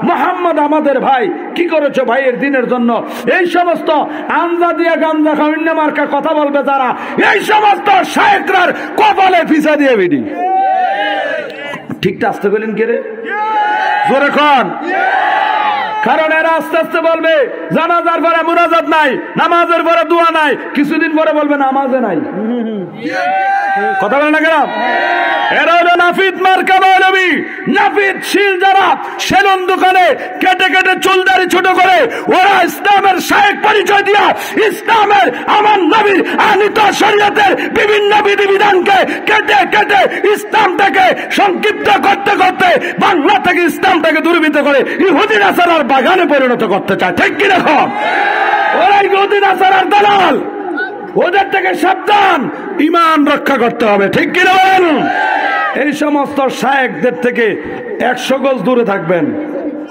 মোহাম্মদ আমাদের ভাই, কি করেছো ভাইয়ের দিনের জন্য? এই সমস্ত আঞ্জা দিয়া গাঞ্জা খাওয়ান্য মার্কা কথা বলবে যারা, এই সমস্ত শায়েকরার কপালে ফিসা দিয়ে বিডি। ঠিকটা আসতে গেলেন কে রে? জোরে খান। কারণ এরা আস্তে আস্তে বলবে জানাজার পরে মুনাজাত নাই, নামাজের পরে দোয়া নাই, কিছুদিন পরে বলবে নামাজে নাই। কথা বলে না কেন? এরা হলো নাফিদ মার্কা মৌলবী, নাফিদ শিল যারা সেলুন দোকানে কেটে কেটে চুলদারি ছোট করে ওরা ইসলামের শায়েক পরিচয় দিয়া ইসলামের আমার নবীর আনিত শরীয়তের বিভিন্ন বিধিবিধানকে কেটে কেটে ইসলামটাকে সংক্ষিপ্ত করতে করতে বাংলা থেকে ইসলামটাকে দুর্বৃত্ত করে ইহুদি নাসারার বাগানে পরিণত করতে চায়। ঠিক কি দেখো? ওরা ইহুদি নাসারার দালাল, ওদের থেকে সাবধান, ঈমান রক্ষা করতে হবে। ঠিক কি বলেন? এই সমস্ত শায়েকদের থেকে 100 গজ দূরে থাকবেন।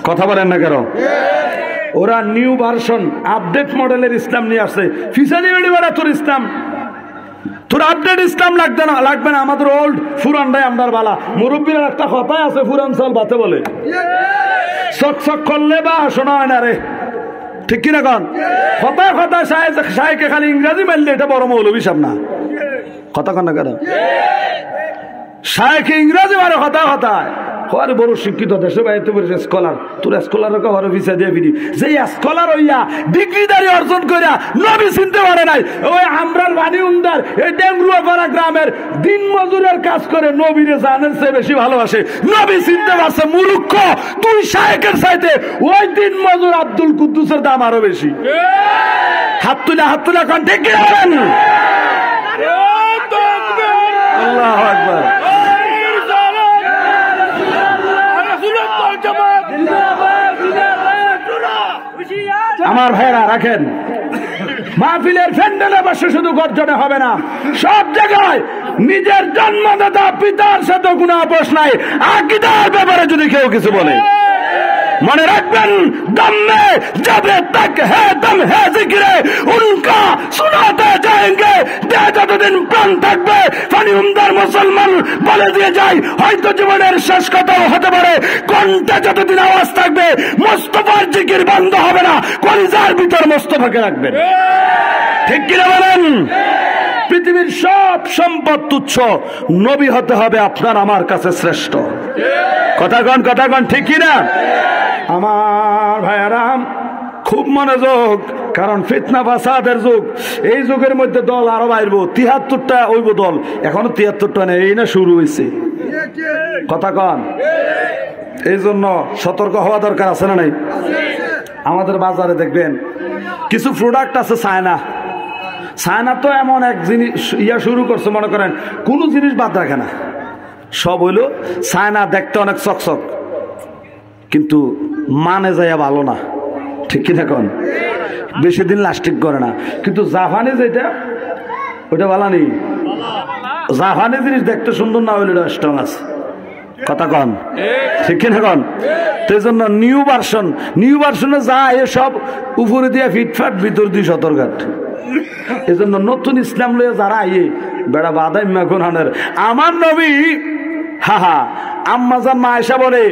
কথা বলেন না কেন? ওরা নিউ ভার্সন আপডেট মডেলের ইসলাম নিয়ে আসছে। ফিসা দিবে বেড়া তোর ইসলাম, তোর আপডেট ইসলাম লাগবে না, লাগবে না। আমাদের ওল্ড ফুরানটাই আমদার বালা। মুরব্বীরা একটা কথাই আছে, ফুরান চাল বাতে বলে, চক চক করলে বা শোনা হয় না রে। ঠিক কিনা কন? কথায় কথায় শায়েকে খালি ইংরেজি মারলে এটা বড় মৌলবী সাহেব না। কথা কন না কেন? শায়েকে ইংরেজি মারে কথায় কথায়। হরে বড় শিক্ষিত দেশে ভাই, তুমি স্কলার, তোর স্কলারকে হরে ভিসা দিয়ে ফিরি। যে স্কলার হইয়া ডিগ্রিদারি অর্জন করিয়া নবী চিনতে পারে নাই, ওই আমরার বাণী উন্দার এই ডেঙ্গুয়া পাড়া গ্রামের দিন মজুরের কাজ করে নবীরে জানের চেয়ে বেশি ভালোবাসে। নবী চিনতে পারছে মূর্খ। তুই শায়েকের চাইতে ওই দিন মজুর আব্দুল কুদ্দুসের দাম আরো বেশি। হাত তুলে কন ঠিক কি বলেন? আল্লাহু আকবার। আমার ভাইরা রাখেন, মাহফিলের প্যান্ডেলে বসে শুধু গর্জনে হবে না, সব জায়গায় নিজের জন্মদাতা পিতার সাথে কোনো আপোষ নাই। আকীদার ব্যাপারে যদি কেউ কিছু বলে মনে রাখবেন, দম মে জব তক है दम है जिक्रे उनका सुनाते जाएंगे। যতদিন প্রাণ থাকবে ফানি উমদার মুসলমান বলে দিয়ে যায়, হয়তো জীবনের শেষ কথাও হতে পারে, কণ্ঠে যতদিন আওয়াজ থাকবে মুস্তাফার জিকির বন্ধ হবে না। কলিজার ভিতর মুস্তাফাকে রাখবেন। ঠিক কিনা বলেন? পৃথিবীর সব সম্পদ তুচ্ছ, নবী হতে হবে আপনার আমার কাছে শ্রেষ্ঠ। কথা কন ঠিক কিনা? আমার ভাইয়ারাম খুব মনোযোগ, কারণ ফিতনা ফাসাদের যুগ। এই যুগের মধ্যে দল আরো বাইরব। 73টা ওইব দল, এখনো 73টা নেই, এই না শুরু হয়েছে। কথা কন। এই জন্য সতর্ক হওয়া দরকার আছে না নাই? আমাদের বাজারে দেখবেন কিছু প্রোডাক্ট আছে চায়না তো এমন এক জিনিস শুরু করছে, মনে করেন কোন জিনিস বাদ রাখে না, সব হইলো চায়না। দেখতে অনেক চকচক, কিন্তু মানে যায় ভালো না। ঠিক কিনা কন? বেশি দিন লাস্টিং করে না। কিন্তু জাপানি যেটা, ওটা ভালো নেই। জাপানি জিনিস দেখতে সুন্দর না হইলে স্ট্রং আছে। কথা কন ঠিক কিনা কন? তো এই জন্য নিউ ভার্সনে যা এসব উপরে দিয়ে ফিটফাট, ভিতর দিয়ে সতর্কাট। এই জন্য নতুন ইসলাম লইয়া যারা আইয়ে বেড়া বাদাই মেঘনের আমার নবী, আম্মাজান মা আয়েশা বলে,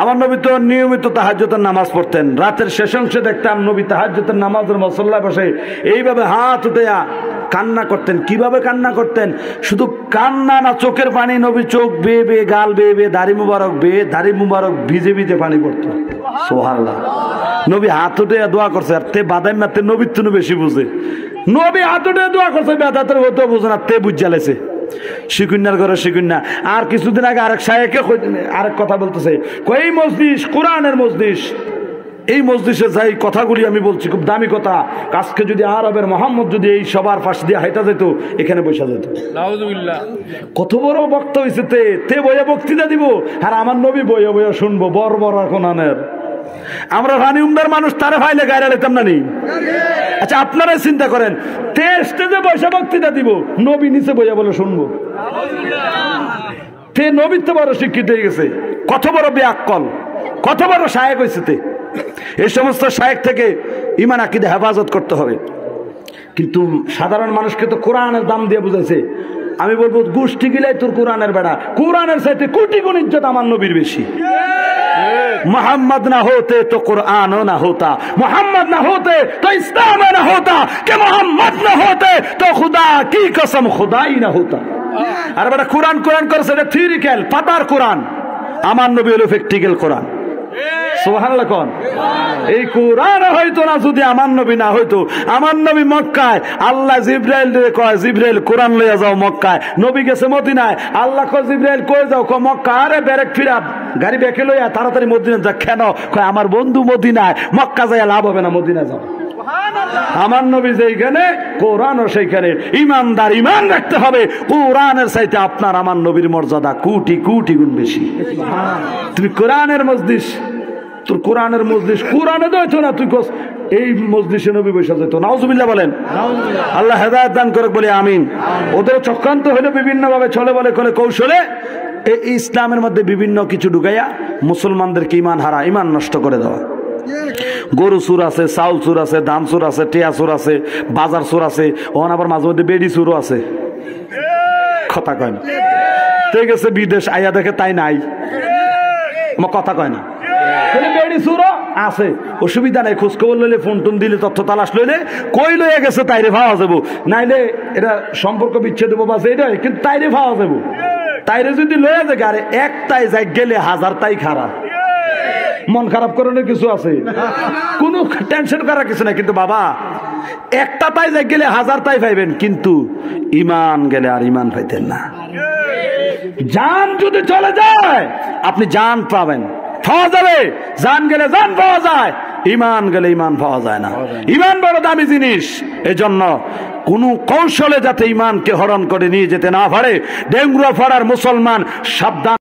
আমার নবী তো নিয়মিত তাহাজ্জুদের নামাজ পড়তেন। রাতের শেষ অংশে দেখতাম নবী তাহাজ্জুদের নামাজের মুসল্লায় বসে এইভাবে হাত উঠাইয়া কান্না করতেন। কিভাবে কান্না করতেন? শুধু কান্না না, চোখের পানি, নবী চোখ বেয়ে বেয়ে, গাল বেয়ে বেয়ে, দাড়ি মুবারক ভিজে ভিজে পানি পড়তো। সুবহানাল্লাহ। নবী হাত উঠাইয়া দোয়া করছে। আর তে বাদাই মারতে নবীর তো বেশি বুঝে। নবী হাত উঠাইয়া দোয়া করছে, বেদাতের হতো বুঝে না, তে বুঝ জ্বালেছে। শিকুন্যার ঘরে শিকুন্যা। আর কিছুদিন আগে আরেক শায়েকে আরেক কথা বলতেছে, এই মজলিস কোরআনের মজলিস, এই মজলিসে যাই কথাগুলি আমি বলছি খুব দামি কথা। আজকে যদি আরবের মোহাম্মদ যদি এই সবার পাশ দিয়ে হাইটা যেত, এখানে বসা যেত। কত বড় বক্তা হয়েছে, তে বইয়া বক্তৃতা দিব, আর আমার নবী বইয়া বইয়া শুনবো। বর্বর কোনানের আমরা রানী উমদার মানুষ, তারে ফাইলে গায়ে লেতাম না নি। আচ্ছা আপনারাই চিন্তা করেন, তে স্টেজে বসে বক্তৃতা দিব, নবী নিচে বইয়া বলে শুনবো। তে নবীর তো বড় শিক্ষিত হয়ে গেছে, কত বড় বেআক্কল, কত বড় শায়েক হয়েছে তে। এই সমস্ত শায়েক থেকে ঈমান আকীদা হেফাজত করতে হবে। কিন্তু সাধারণ মানুষকে তো কোরআনের দাম দিয়ে বুঝাইছে। আমি বলবো গোষ্ঠী গিলাই তোর কোরআনের বেড়া, কোরআনের চাইতে কোটি গুণ ইজ্জত আমার নবীর বেশি। मोहम्मद ना होते तो कुरान ना होता, मोहम्मद ना होते तो इस्लाम ना होता, कि मोहम्मद ना होते तो खुदा की कसम खुदा ही ना होता। আর বেটা কোরআন কোরআন করছে, এটা থিওরিক্যাল পাতার কোরআন। আমার নবী হলো প্র্যাকটিক্যাল কোরআন। সুবহানাল্লাহ কোন এই কোরআন হয়তো না যদি আমার নবী না হইতো। আমার নবী মক্কায়, আল্লাহ জিবরাইল রে কয় জিবরাইল কোরআন লইয়া যাও মক্কায়। নবী গেছে মদিনায়, আল্লাহ কয় জিবরাইল কই যাও? কয় মক্কা। আরে ব্যারেক ফিরা গাড়ি বেঁকে লইয়া তাড়াতাড়ি মদিনা যা। কেন? কয় আমার বন্ধু মদিনায়, মক্কা যাইয়া লাভ হবে না, মদিনা যাও। আমার নবী যেখানে কোরআনও সেইখানে। ইমানদার ইমান রাখতে হবে, কোরআনের চাইতে আপনার আমার নবীর মর্যাদা কোটি কোটি গুণ বেশি। তুমি কোরআনের মজলিস, তোর কোরআনের মজলিস কোরআনে দইতো না, তুই এই মজলিসে নবী বসে যেত। নাউজুবিল্লাহ বলেন। আল্লাহ হেদায়েত দান করে বলে আমিন। ওদের চক্রান্ত হইলে বিভিন্ন ভাবে চলে বলে কোন কৌশলে এই ইসলামের মধ্যে বিভিন্ন কিছু ঢুকাইয়া মুসলমানদেরকে ইমান হারা, ইমান নষ্ট করে দেওয়া। গরু চুর আছে, চাউল চুর আছে, ধান চুর আছে, টিয়া চুর আছে, বাজার চুর আছে, ওখান আবার মাঝে মধ্যে বেডি চুরও আছে। কথা কয় না, ঠিক আছে বিদেশ আইয়া দেখে তাই নাই, আমার কথা কয় না। বেডি চুরও আছে, অসুবিধা নাই। খোঁজ খবর লইলে, ফোন টোন দিলে, তথ্য তালাশ লইলে কই লইয়া গেছে তাইরে পাওয়া যাবো। নাইলে এটা সম্পর্ক বিচ্ছেদ দেবো বা সেইটাই, কিন্তু তাইরে পাওয়া যাবো। তাইরে যদি লইয়া যায়, আরে একটাই যাই গেলে হাজার তাই খারাপ। মন খারাপ করানোর কিছু আছে? কোনো টেনশন করার কিছু নাই। কিন্তু বাবা একটা তাই যাই গেলে হাজার তাই পাইবেন, কিন্তু ইমান গেলে আর ইমান পাইতেন না। জান যদি চলে যায় আপনি জান পাবেন, পাওয়া যাবে। জান গেলে জান পাওয়া যায়, ইমান গেলে ইমান পাওয়া যায় না। ইমান বড় দামি জিনিস। এজন্য কোন কৌশলে যাতে ইমানকে হরণ করে নিয়ে যেতে না পারে, ডেঙ্গুরা ফড়ার মুসলমান সাবধান।